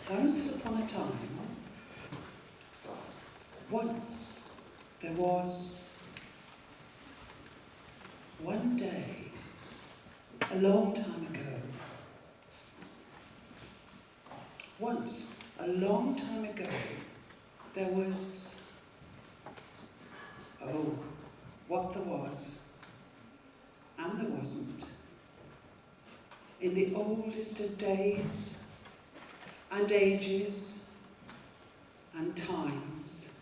Once upon a time, once there was one day, a long time ago. Once, a long time ago, there was, oh, what there was, and there wasn't. In the oldest of days, and ages, and times,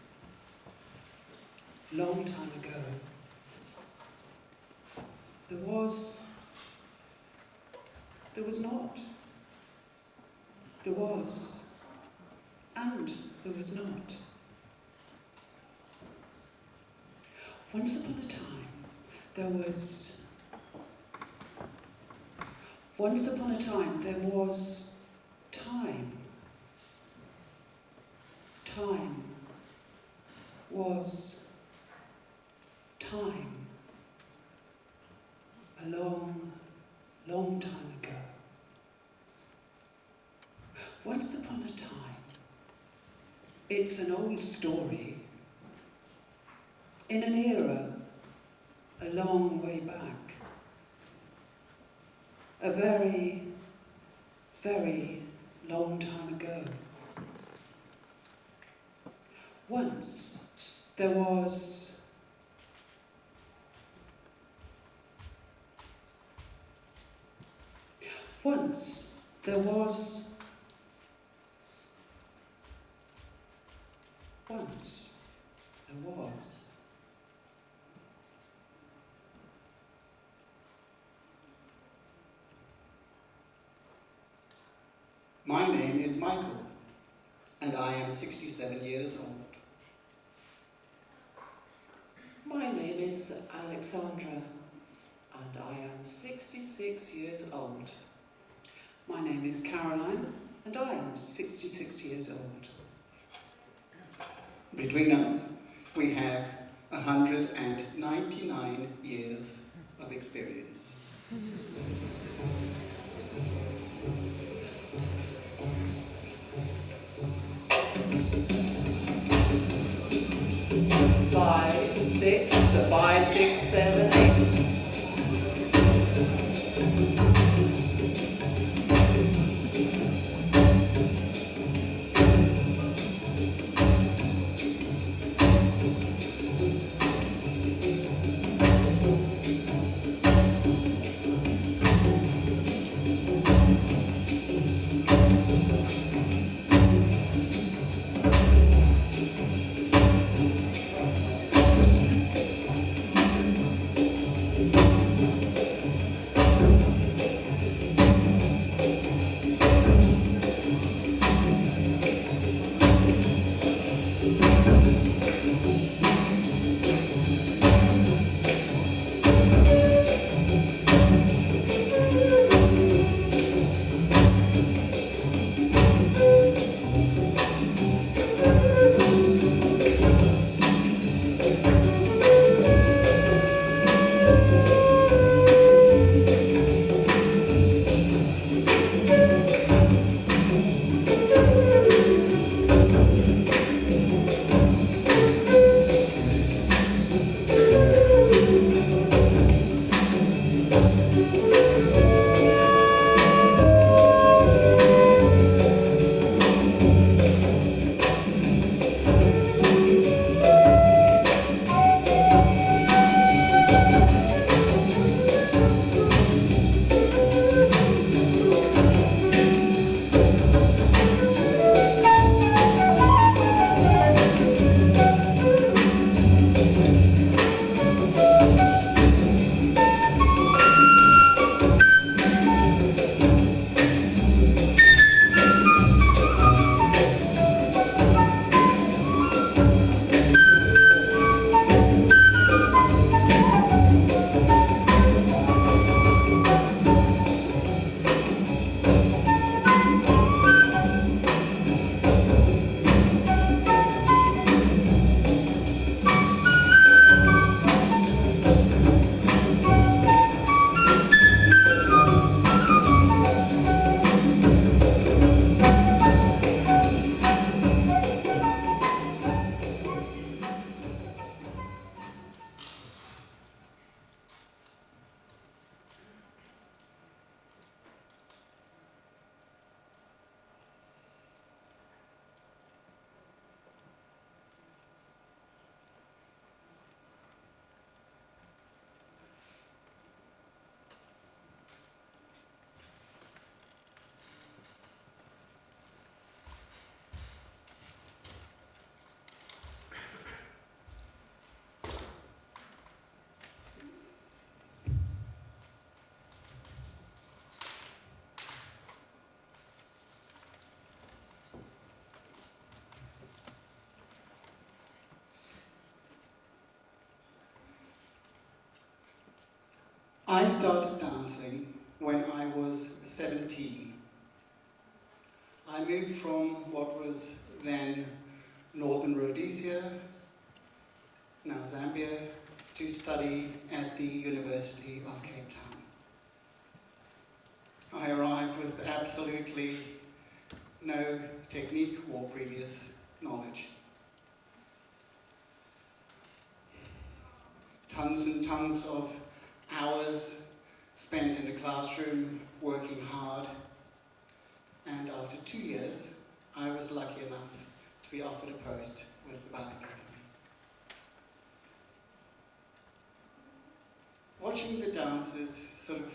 long time ago, there was not, there was, and there was not. Once upon a time, there was, once upon a time, there was time. Time was time, a long, long time ago. Once upon a time, it's an old story, in an era a long way back, a very, very long time ago. Once there was once there was once there was My name is Michael, and I am 67 years old. My name is Alexandra, and I am 66 years old. My name is Caroline, and I am 66 years old. Between us, we have 199 years of experience. Five, six, 7, 8. I started dancing when I was 17. I moved from what was then Northern Rhodesia, now Zambia, to study at the University of Cape Town. I arrived with absolutely no technique or previous knowledge. Tons and tons of hours spent in the classroom working hard, and after 2 years I was lucky enough to be offered a post with the ballet company. Watching the dancers sort of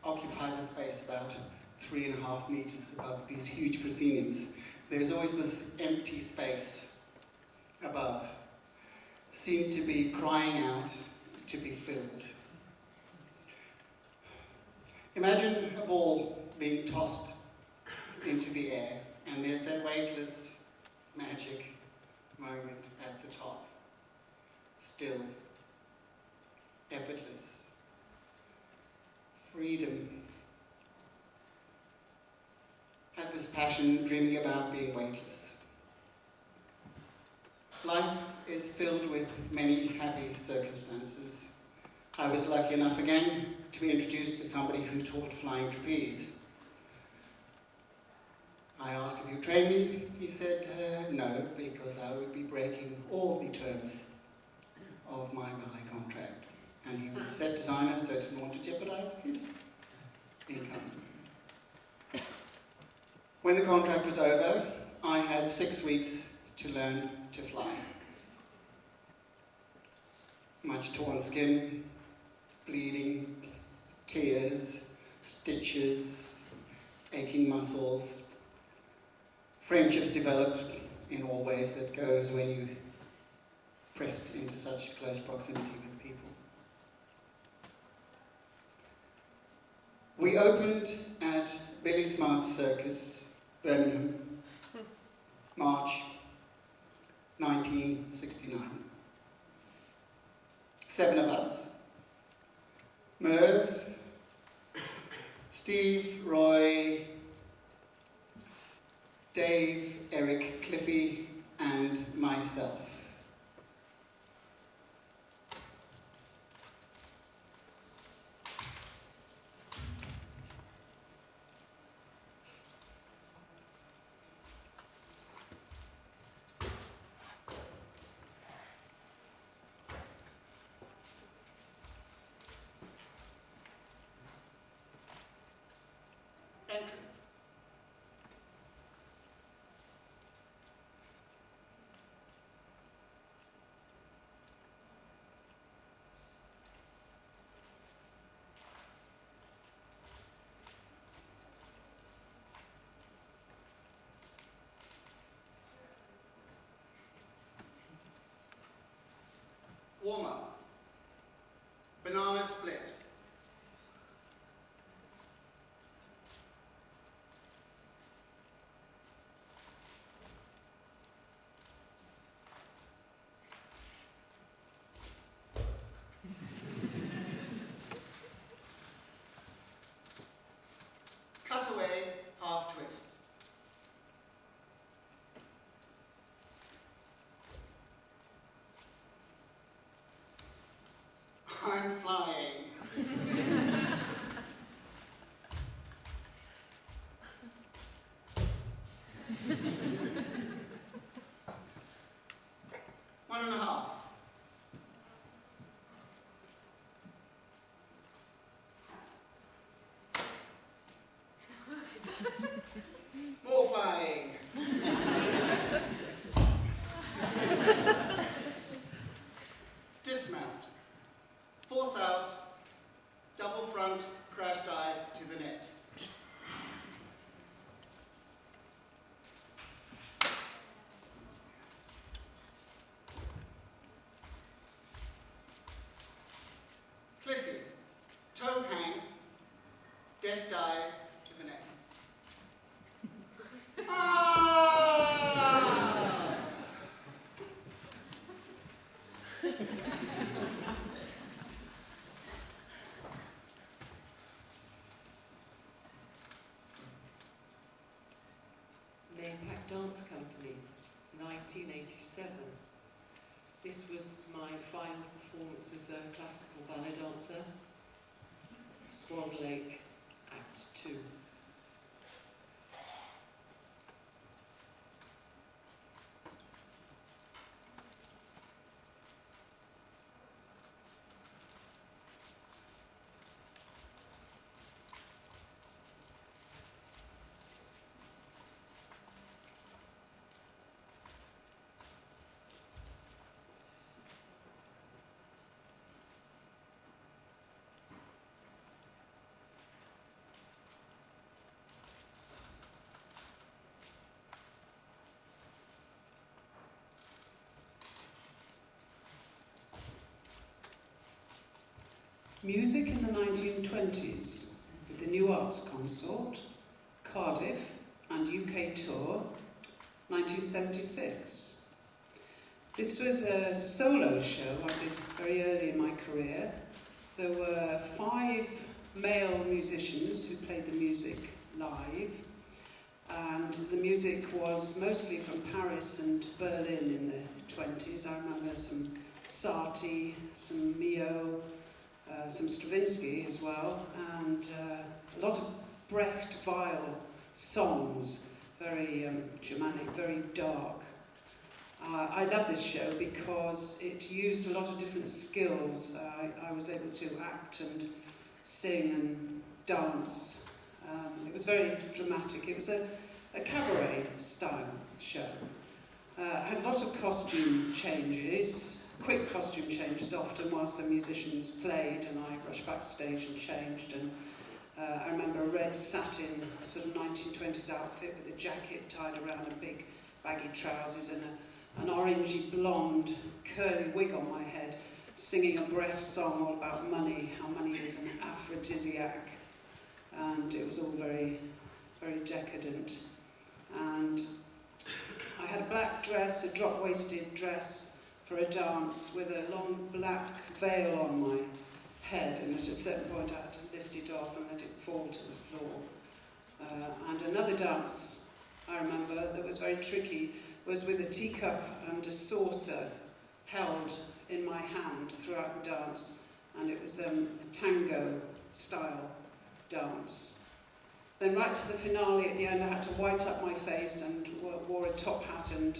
occupy the space about 3.5 meters above these huge prosceniums, there's always this empty space above, seemed to be crying out to be filled. Imagine a ball being tossed into the air, and there's that weightless, magic moment at the top. Still, effortless, freedom. Had this passion dreaming about being weightless. Life is filled with many happy circumstances. I was lucky enough again to be introduced to somebody who taught flying trapeze. I asked if he would train me. He said no, because I would be breaking all the terms of my ballet contract. And he was a set designer, so didn't want to jeopardize his income. When the contract was over, I had 6 weeks to learn to fly. Much torn skin, bleeding, tears, stitches, aching muscles. Friendships developed in all ways that goes when you pressed into such close proximity with people. We opened at Billy Smart's Circus, Birmingham, March 1969. 7 of us: Merv, Steve, Roy, Dave, Eric, Cliffy, and myself. Entrance. Warm up. Banana split. Cutaway half twist. I'm flying. One and a half. More flying. Dismount. Force out. Double front, crash dive to the net. Cliffy. Toe hang. Death dive to the net. Ah! 1987. This was my final performance as a classical ballet dancer, Swan Lake, Act 2. Music in the 1920s, with the New Arts Consort, Cardiff and UK tour, 1976. This was a solo show I did very early in my career. There were 5 male musicians who played the music live, and the music was mostly from Paris and Berlin in the 20s. I remember some Satie, some Mio, some Stravinsky as well, and a lot of Brecht Weill songs, very Germanic, very dark. I love this show because it used a lot of different skills. I was able to act and sing and dance. It was very dramatic. It was a cabaret style show. Had a lot of costume changes, quick costume changes often whilst the musicians played, and I rushed backstage and changed. And I remember a red satin sort of 1920s outfit with a jacket tied around and big baggy trousers and an orangey blonde curly wig on my head, singing a Brecht song all about money, how money is an aphrodisiac. And it was all very, very decadent. And I had a black dress, a drop-waisted dress for a dance with a long black veil on my head, and at a certain point I had to lift it off and let it fall to the floor. And another dance I remember that was very tricky was with a teacup and a saucer held in my hand throughout the dance, and it was a tango style dance. Then right for the finale at the end I had to white up my face and wore a top hat and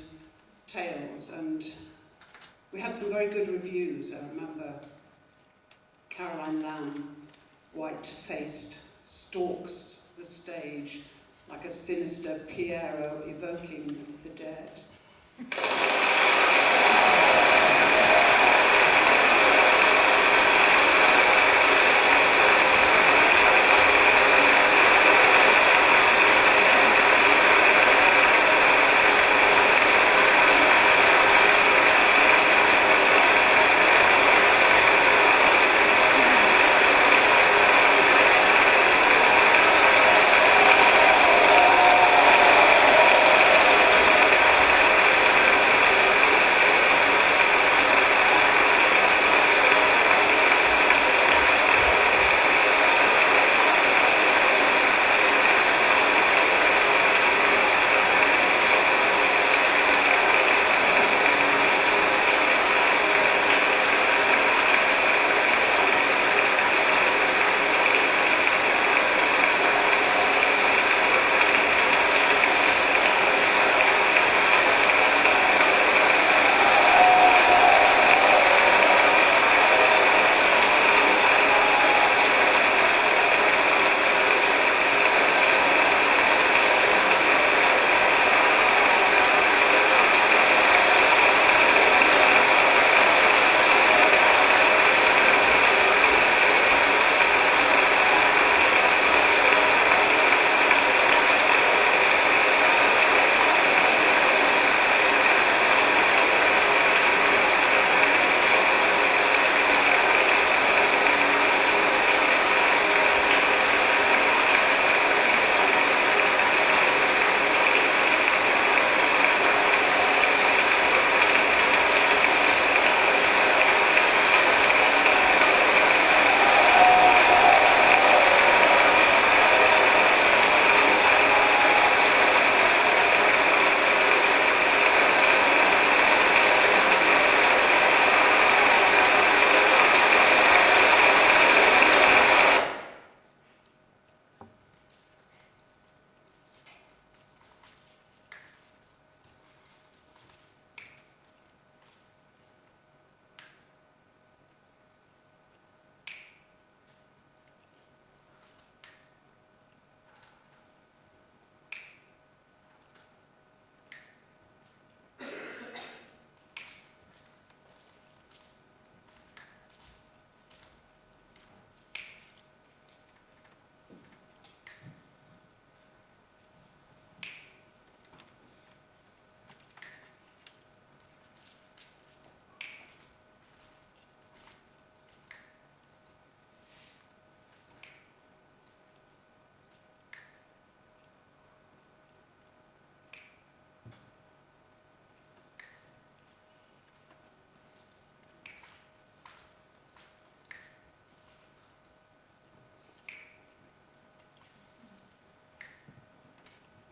tails, and we had some very good reviews. I remember Caroline Lamb, white-faced, stalks the stage like a sinister Piero evoking the dead.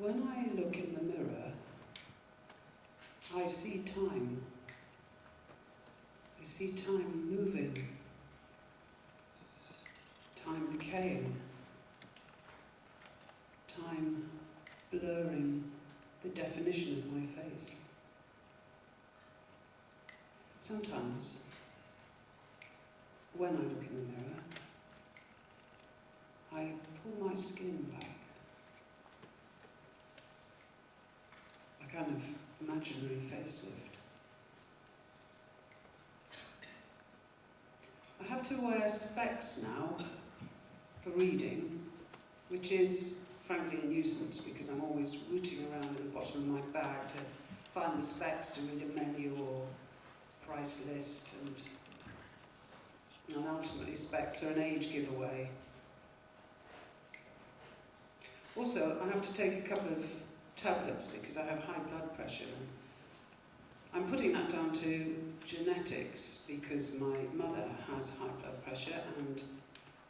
When I look in the mirror, I see time. I see time moving, time decaying, time blurring the definition of my face. Sometimes, when I look in the mirror, I pull my skin back. A kind of imaginary facelift. I have to wear specs now for reading, which is frankly a nuisance because I'm always rooting around in the bottom of my bag to find the specs to read a menu or price list, and ultimately specs are an age giveaway. Also, I have to take a couple of tablets because I have high blood pressure. I'm putting that down to genetics because my mother has high blood pressure and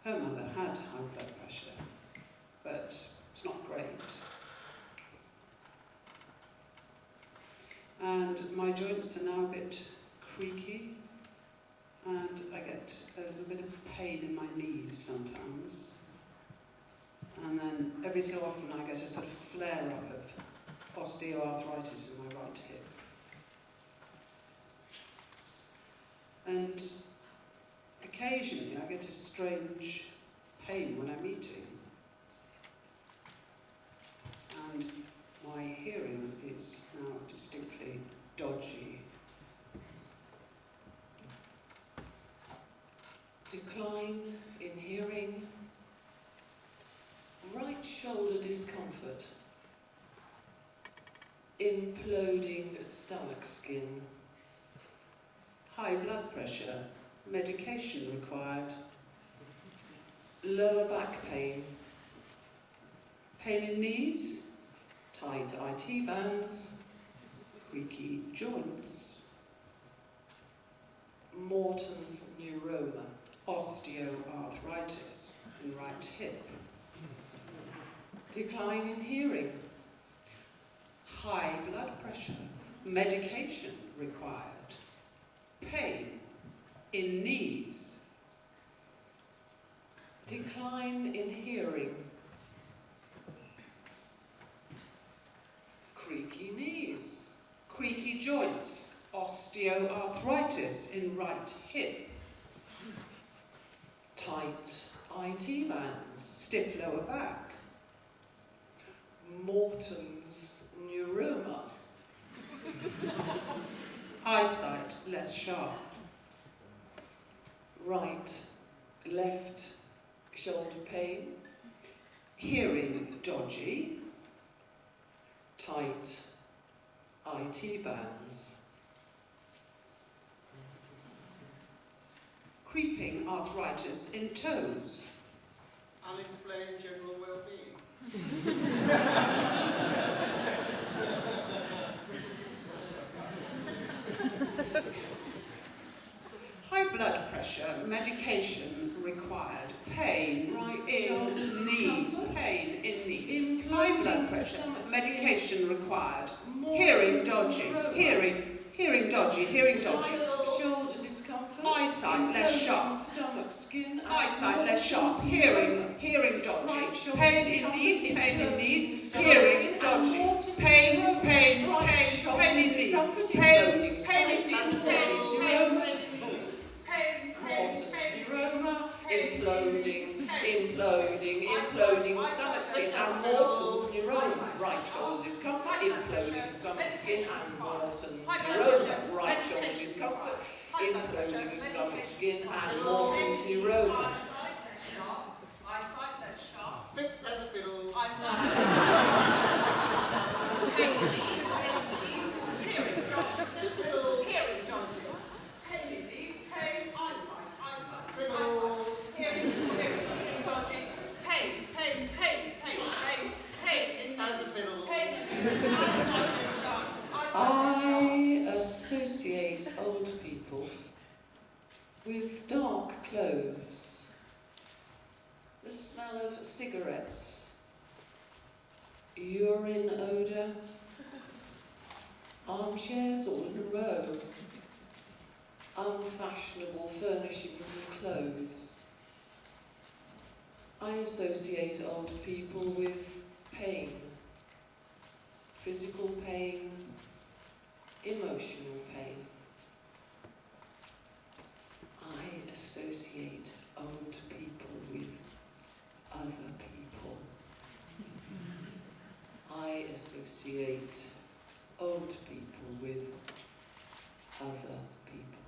her mother had high blood pressure, but it's not great. And my joints are now a bit creaky and I get a little bit of pain in my knees sometimes. And then every so often I get a sort of flare-up of osteoarthritis in my right hip. And occasionally I get a strange pain when I'm eating. And my hearing is now distinctly dodgy. Decline in hearing, right shoulder discomfort, imploding stomach skin, High blood pressure, medication required. lower back pain, Pain in knees, tight IT bands, creaky joints. Morton's neuroma, Osteoarthritis in right hip. decline in hearing, High blood pressure, medication required. Pain in knees. decline in hearing, creaky knees, Creaky joints, osteoarthritis in right hip. tight IT bands, Stiff lower back. Morton's neuroma, Eyesight less sharp. right, left shoulder pain, Hearing dodgy. tight IT bands, Creeping arthritis in toes. Unexplained general well-being. High blood pressure, medication required. Pain Right in shoulder knees. discomfort. Pain in knees. Imploding High blood pressure, stomach skin. medication required. Morton's Hearing dodgy. neuroma, Hearing dodgy. Hearing dodgy. right shoulder discomfort, Eyesight less imploding sharp. stomach skin, and Eyesight less sharp. Morton's Hearing dodgy. Right shoulder Pain in discomfort, knees. Pain in imploding knees. stomach Hearing skin, and dodgy. Morton's Pain neuroma. Right in shoulder knees. discomfort, Pain imploding in stomach knees. skin, Pain Morton's neuroma. in knees. Morton's neuroma, imploding stomach skin, and Morton's neuroma. Right shoulder discomfort, imploding stomach skin, and Morton's neuroma. Right shoulder discomfort, imploding stomach skin, and Morton's neuroma. Eyesight less sharp. Fit as a fiddle. Eyesight. Pain in knees. Hearing dodgy. Hearing dodgy. Pain in knees. Pain. Eyesight. Hearing dodgy. Pain As a fiddle. eyesight less sharp. I associate old people with dark clothes, the smell of cigarettes, urine odour, armchairs all in a row, unfashionable furnishings and clothes. I associate old people with pain, physical pain, emotional pain. I associate old people with other people. I associate old people with other people.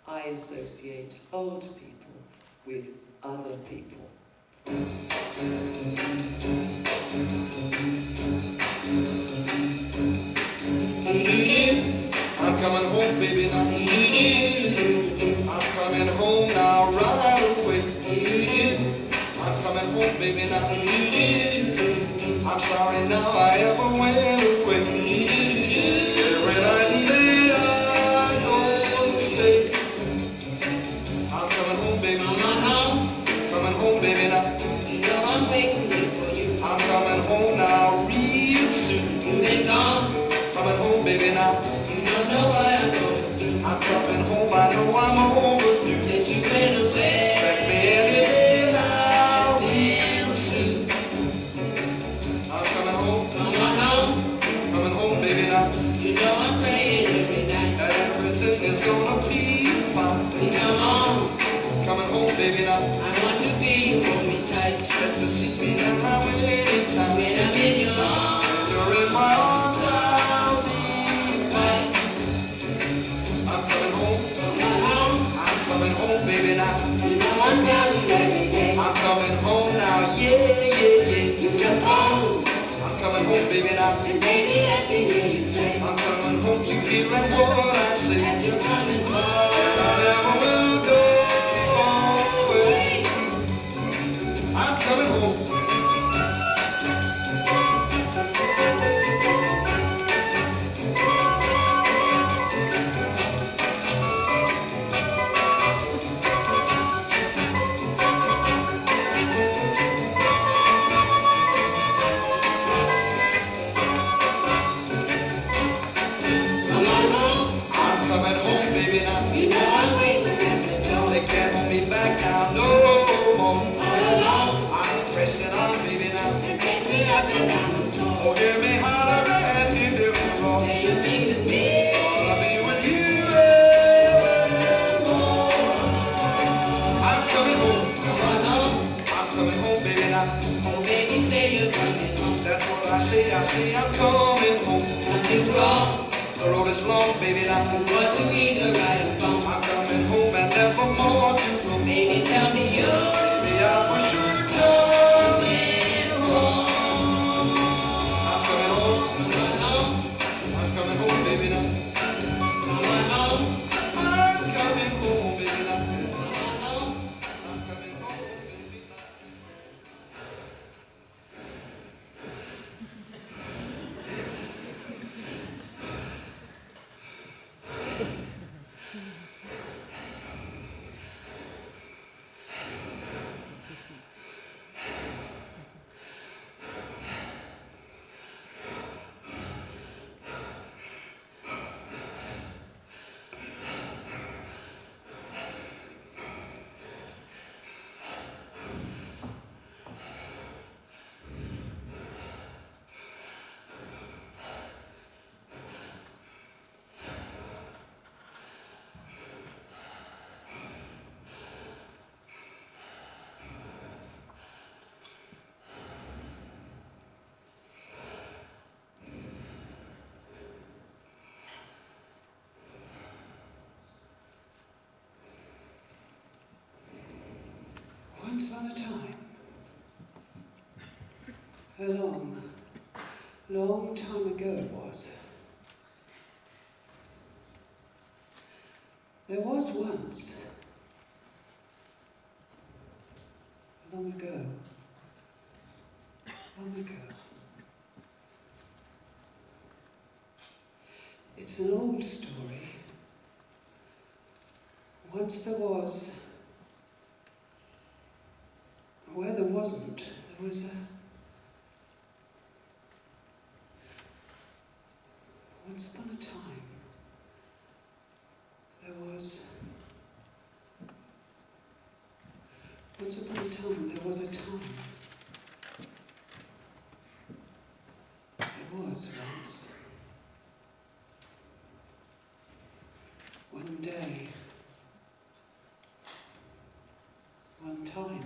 I associate old people with other people. I'm coming home, baby, now. I'm coming home now, right away. I'm coming home, baby, now. I'm sorry now I ever went away. Every night and day I don't stay. I'm coming home, baby. Coming home, baby, now. You know I'm waiting for you. I'm coming home now, real soon. You've been gone. Coming home, baby, now. You don't know what I'm gonna do. I'm coming home, I know I'm overdue. Since you went away. Expect me any day now, real soon. I'm coming home. Come on home. Coming home, baby, now. You know I'm praying every night. That everything is gonna be fine. Please come on. Coming home, baby, now. I want to feel you hold me tight. Expect to see me at my wedding time. When I'm in your arms. When you're in my arms, I'll be fine. I'm coming home. Come on home. I'm coming home, baby, now. You know I'm counting every day. I'm coming home now, yeah. You jump home. I'm coming home, baby, now. And baby, let me hear you say. I'm coming home, you hearing what I say. That you're coming home. And I never will go away. I'm coming home. Come on home. I'm coming home, baby, now. You know I'm waiting at the door. They can't hold me back now, no more. All alone. I'm pressing on, baby, now. And pacing up and down the floor. Oh, hear me holler and hear me roar. Say you'll be with me. I'll be with you evermore. I'm coming home. Come on home. I'm coming home, baby, now. Oh, baby, say you're coming home. That's what I say I'm coming home. Something's wrong. The road is long, baby, now. What to either right or wrong. I'm coming home and never more to go. Baby, tell me you're Baby, I'm for sure coming home. I'm coming home. Come on home. I'm coming home, baby, now. Come on home. I'm coming home, baby, now. Come on home. I'm coming home, baby, now. Once upon a time, a long, long time ago it was, there was once, long ago, it's an old story. Once there was, where there wasn't, there was Once upon a time, there was a time. There was once. One day. One time.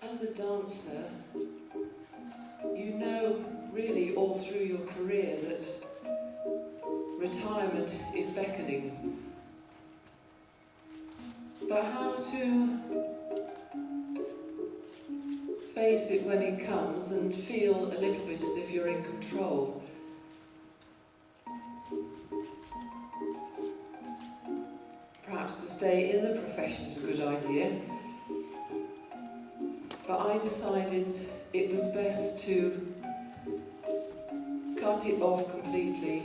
As a dancer, you know really all through your career that retirement is beckoning. But how to face it when it comes and feel a little bit as if you're in control. Perhaps to stay in the profession is a good idea. But I decided it was best to cut it off completely,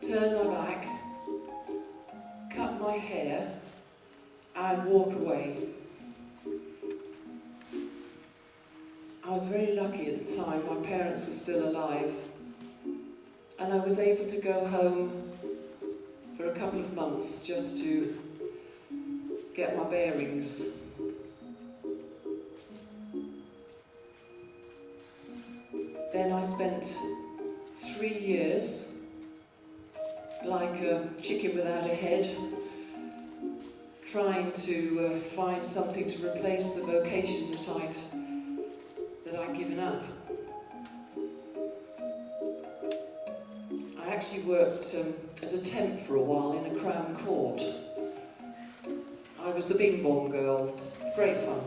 turn my back, cut my hair and walk away. I was very lucky at the time, my parents were still alive, and I was able to go home for a couple of months just to get my bearings. Then I spent 3 years like a chicken without a head, trying to find something to replace the vocation that I'd given up. I actually worked as a temp for a while in a Crown Court. I was the bing bong girl, great fun.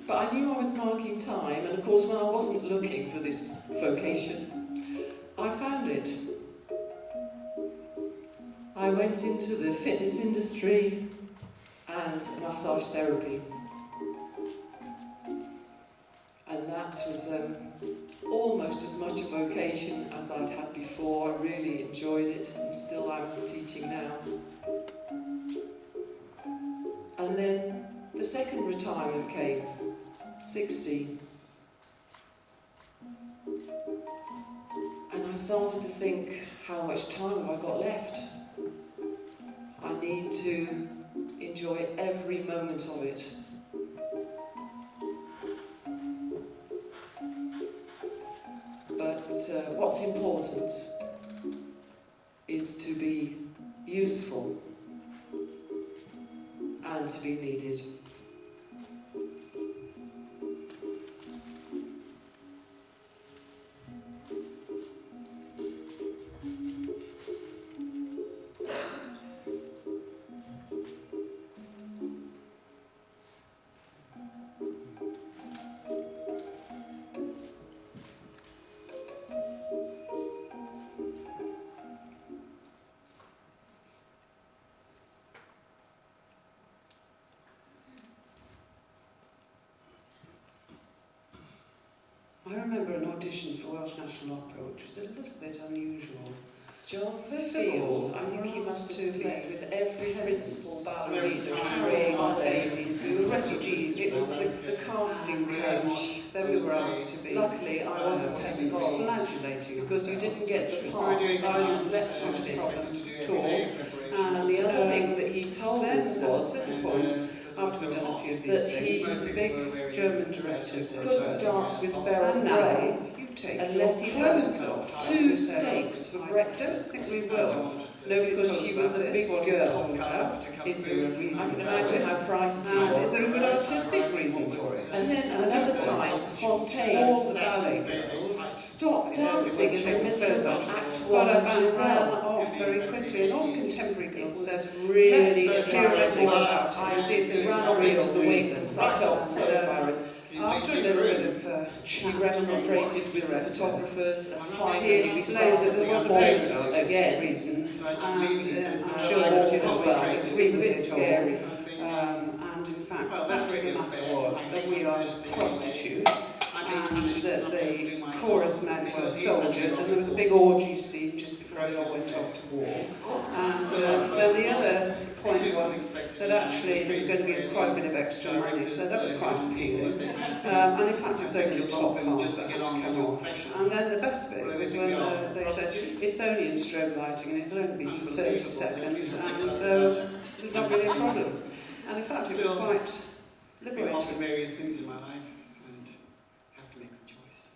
But I knew I was marking time, and of course when I wasn't looking for this vocation, I found it. I went into the fitness industry and massage therapy. And that was almost as much a vocation as I'd had before. I really enjoyed it, and still am teaching now. And then the second retirement came, 60. And I started to think, how much time have I got left? I need to enjoy every moment of it. But what's important is to be useful and to be needed. I remember an audition for Welsh National Opera, which was a little bit unusual. John First of Field, all, I think he for must have us to slept be with every peasants, principal ballerina carrying our day. babies. We were refugees. It was the casting coach. Then we were asked to be Luckily, I wasn't peasants involved flagellating because you didn't ourselves, get which the was part. doing I this, slept I was with it. expected to do every Talk. day preparation. And the other thing that he told then us at a was certain And, point, because after it we'd was so done a hot, few of that these he- things, most the people were big wearing German director said to couldn't us, dance with Beryl and now Gray you take unless your he clothes had off. 2 We said, steaks for I don't breakfast. think we will. No, Nobody's because told us she was about a this. big What is this girl. all about? Is there a I reason can for imagine it? how frightened he And is was. there a good artistic reason for it? And then another time, Fontaine All the ballet girls stopped dancing in the middle of Act got 1 up and ran Giselle. off very quickly, and all contemporary It girls was said, really let's hear a bit more about it. I See if there's ran no off into real the reason. wings. I felt so embarrassed. After a little bit of She chat remonstrated from with the director, photographers, and he finally we explained that started there the was a very good performance artistic again. reason, So as I'm leaving, he says, I'm "Oh, sure I that can you know, we concentrate." don't It was agree a with bit it all. scary. And in fact, Well, the that's fact of the really matter unfair. was I that hate we when are parents say prostitutes, I'm being and punished for that not being able to the do my chorus part men were because he's having soldiers, and wrong there was a big thoughts. orgy scene just before they all went off to war. And So I suppose then the it's not other point too was unexpected that in actually there was going to be where quite a the bit of extra money, so that was directors, quite young people appealing. that they fancy, And in fact, it was I think only the you'll top love them half just that to had get to on come with your off. profession. And then the best bit Well, was they when think we are they said, prostitutes. it's only in strobe lighting and it'll only be for 30 Unbelievable. seconds, Thank you. and so there's not really a problem. And in fact, it was Still, quite I've been liberating. offered various things in my life and have to make the choice.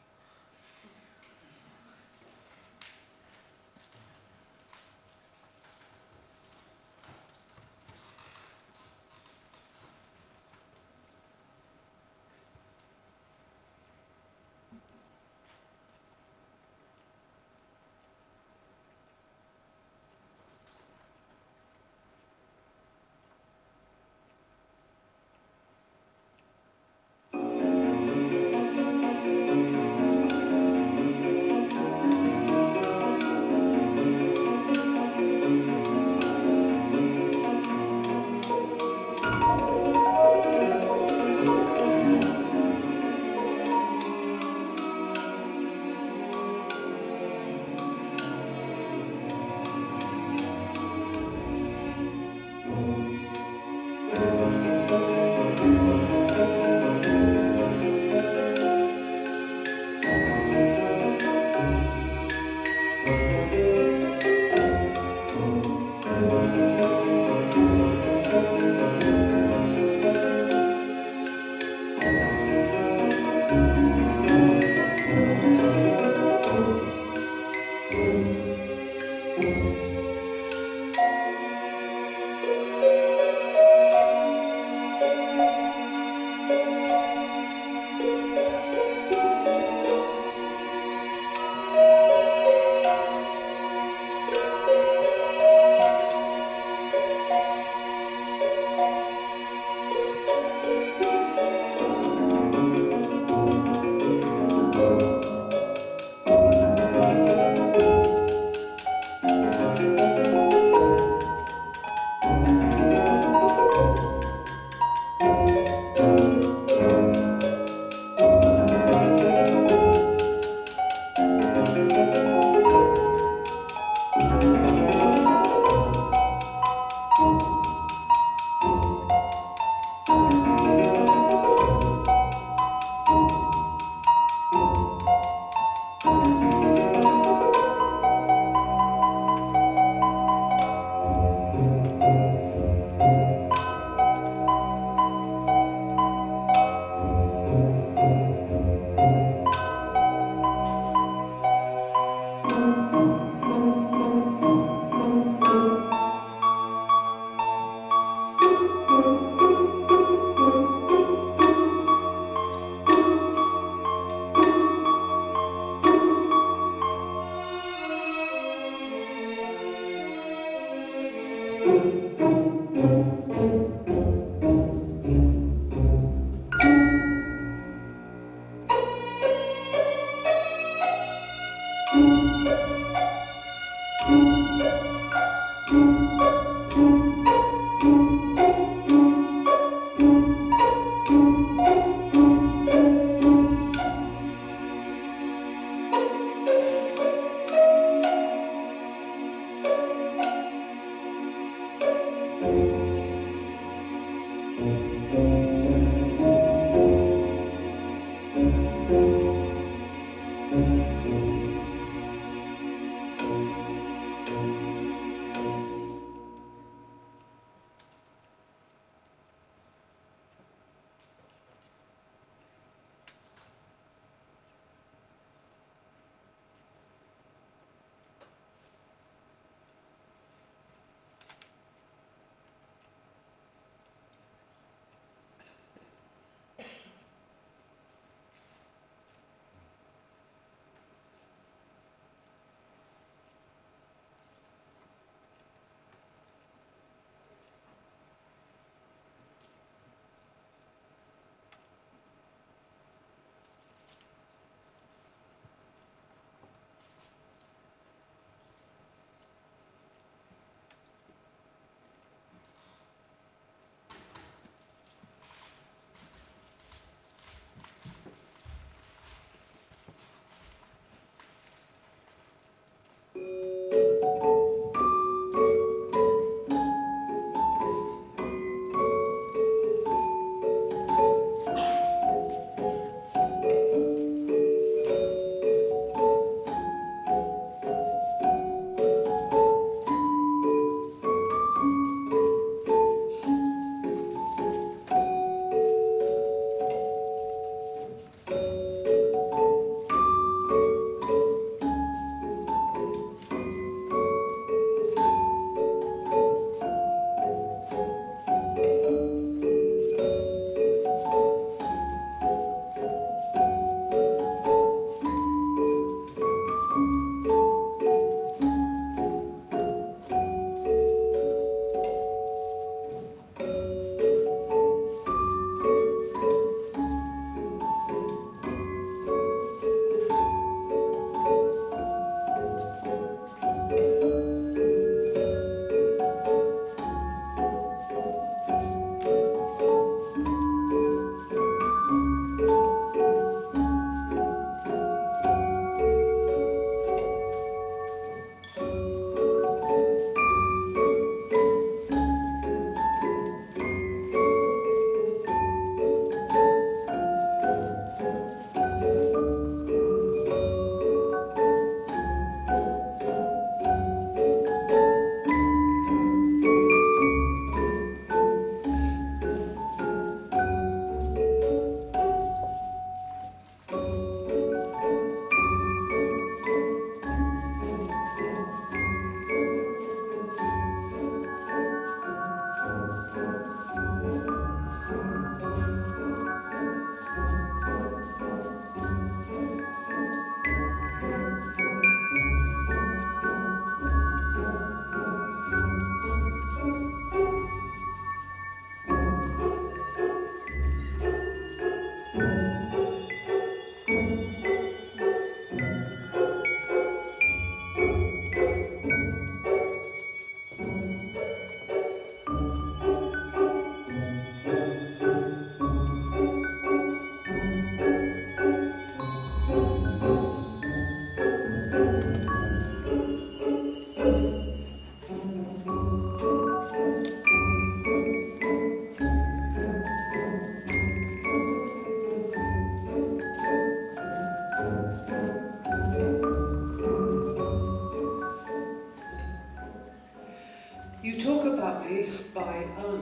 thereby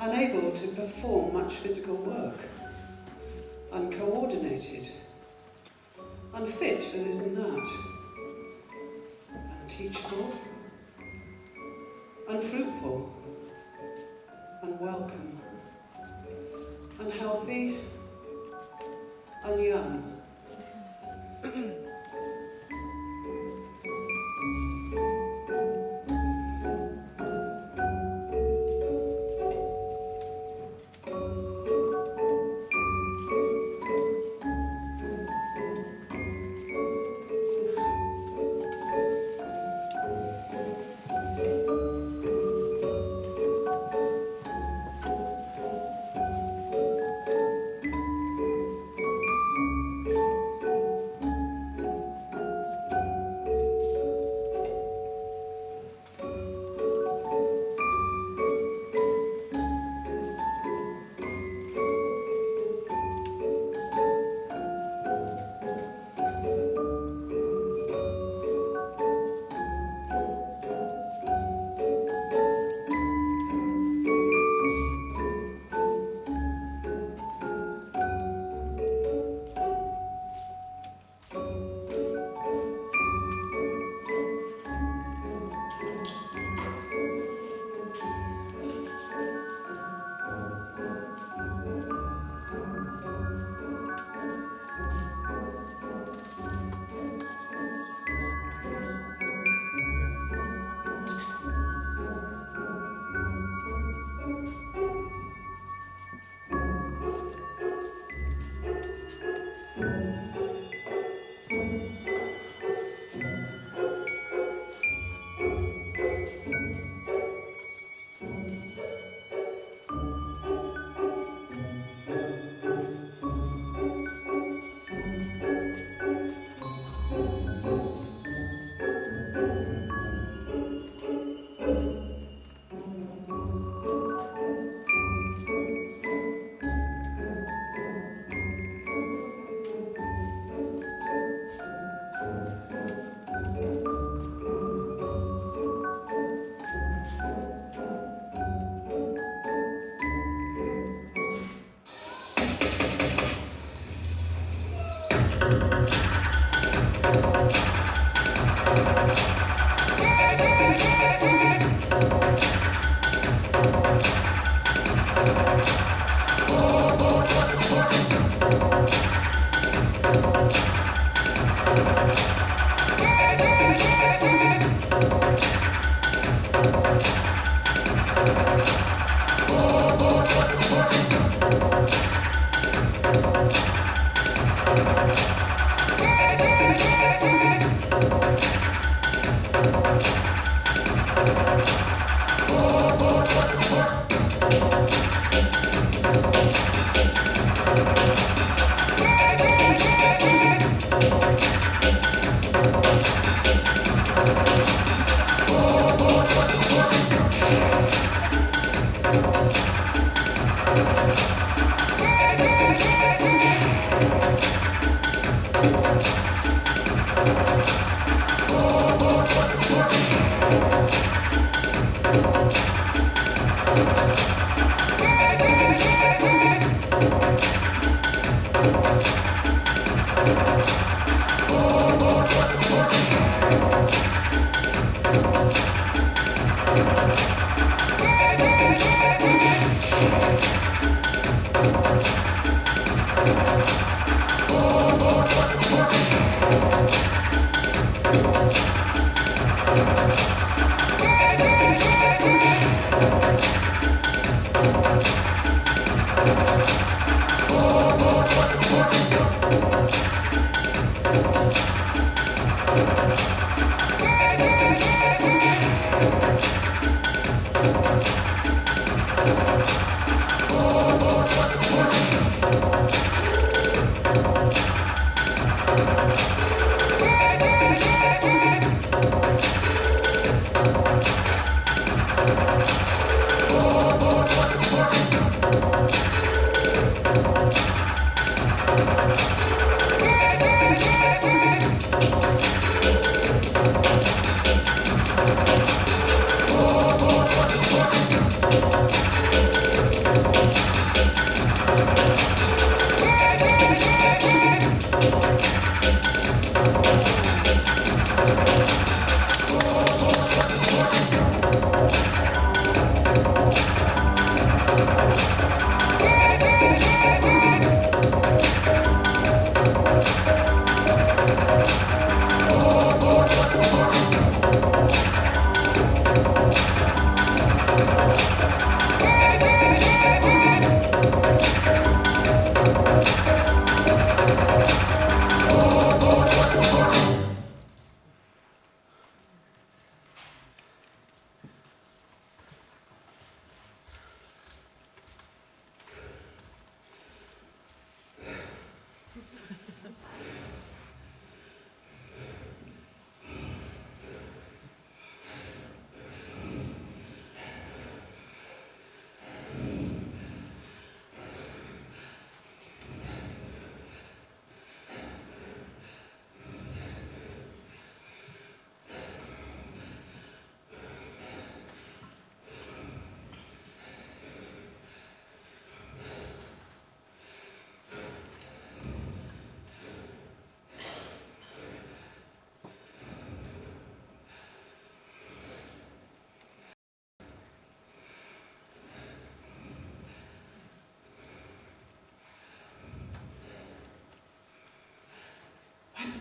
unable to perform much physical work, uncoordinated, unfit for this and that, unteachable, unfruitful, unwelcome, unhealthy, unyoung.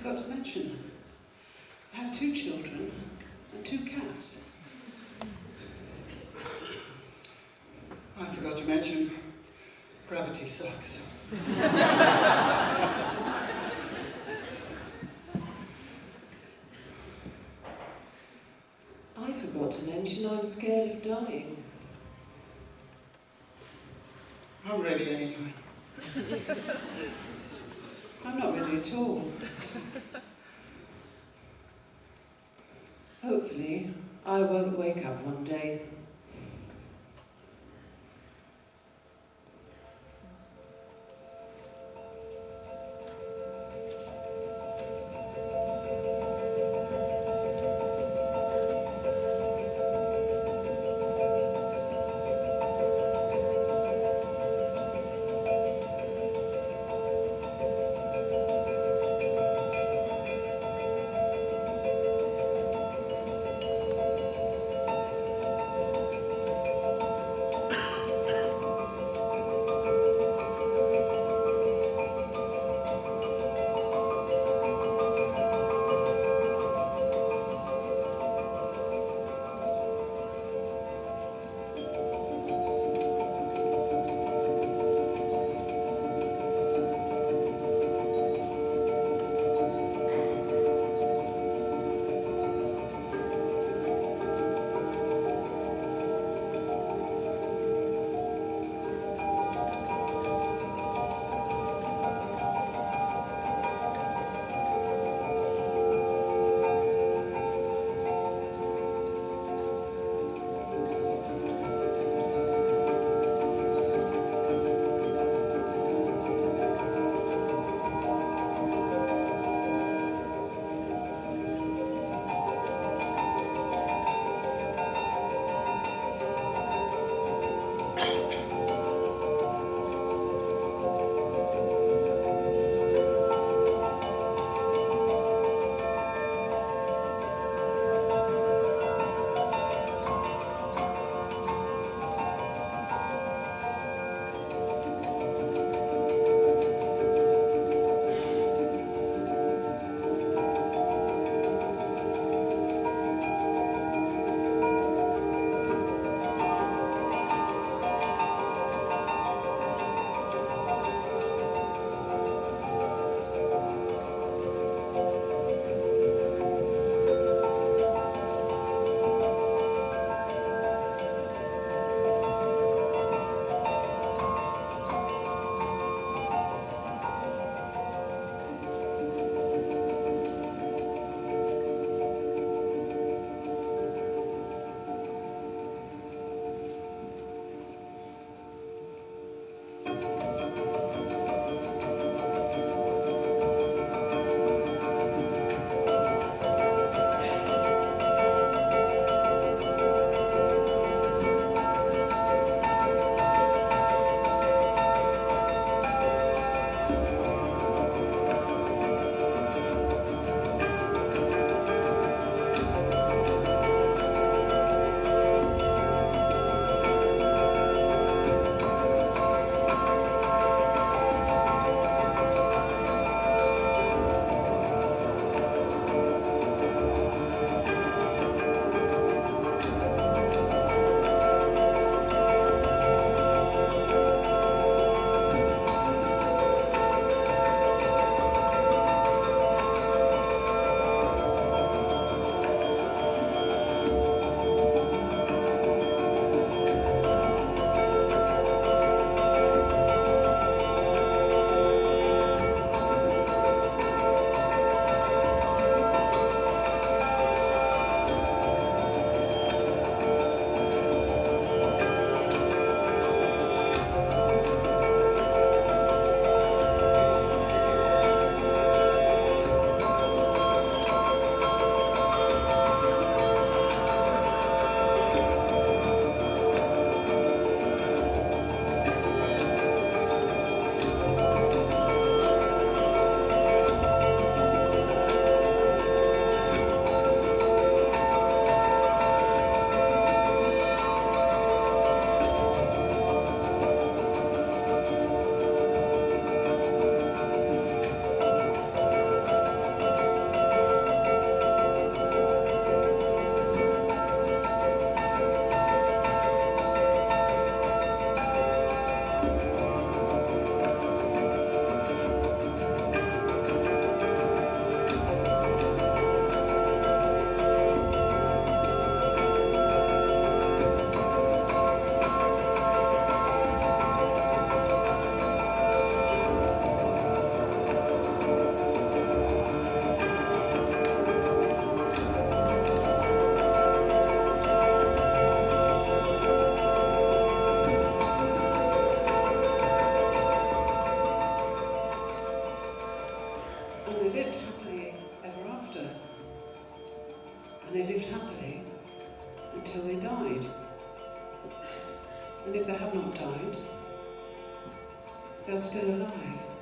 forgot to mention, I have 2 children and 2 cats. I forgot to mention, gravity sucks. I forgot to mention I'm scared of dying. I'm ready anytime. I'm not ready at all. Hopefully, I won't wake up one day. and they lived happily until they died. And if they have not died, they're still alive.